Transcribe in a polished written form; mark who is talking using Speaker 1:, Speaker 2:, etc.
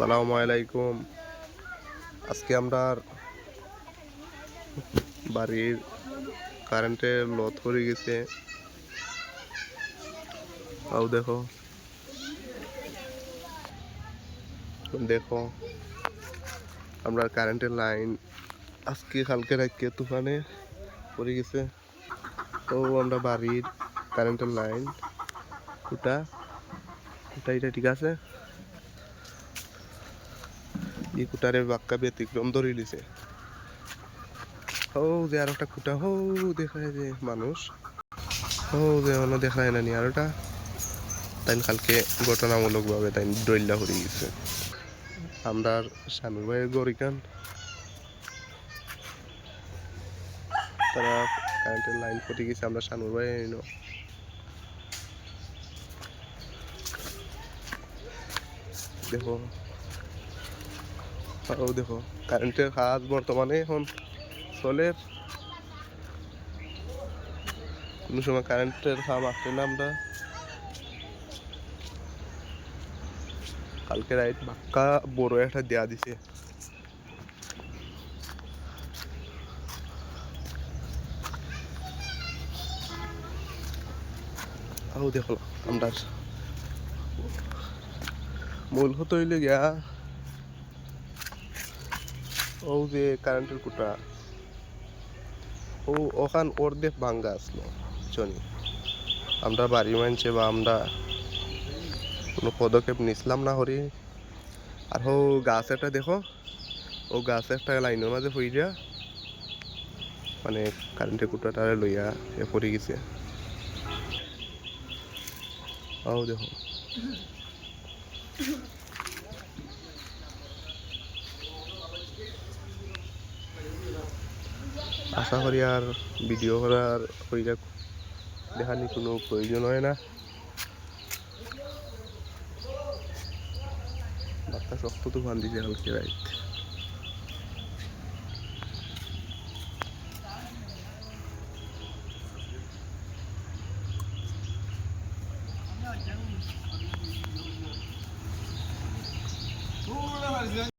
Speaker 1: আসসালামু আলাইকুম। আজকে আমরা বাড়ির কারেন্টের লত পড়ে গেছে। আও দেখো দেখো আমরা কারেন্টের লাইন আজকে কালকে রাখতে তুফানে পড়ে গেছে। তো আমরা বাড়ির কারেন্টের লাইন ওটা এটা ঠিক আছে, এই কুটারে বাক্কা ব্যতিক্রম ধরে দিছে। ও যে আর একটা কুটা হো দেখায় যে মানুষ ও যে অন্য দেখায় না নি আর ওটা তাই কালকে ঘটনামূলক ভাবে তাই ডইল্লা হয়ে গেছে। আমরা স্বামীর ভাইয়ের গরিকান তারা কারেন্টের লাইন ফটে গেছে। আমরা স্বামীর ভাই দেখো ও দেখো কারেন্টের কাজ বর্তমানে এখন চলে। কোনো সময় কারেন্টের কাম আসলে না। আমরা কালকে রাইট বাক্কা বড় একটা দেয়া দিছে। ও দেখো আমরা মূল হতো হইলে গিয়া ও যে কারেন্টের কুটা ও ওখান অর্ধেক ভাঙ্গা আসলো চনি। আমরা বাড়ি মানছে বা আমরা কোনো পদক্ষেপ নিছিলাম না হরি। আর হো গাছ একটা দেখো ও গাছ একটা লাইনের মাঝে পইরা মানে কারেন্টের কুটাটা লইয়া পড়ে গেছে। ও দেখো আশা করি আর ভিডিও করার ওইটা দেখানি কোনো প্রয়োজন হয় না। বাচ্চা শক্ত তুফান দিছে কালকে রাইত।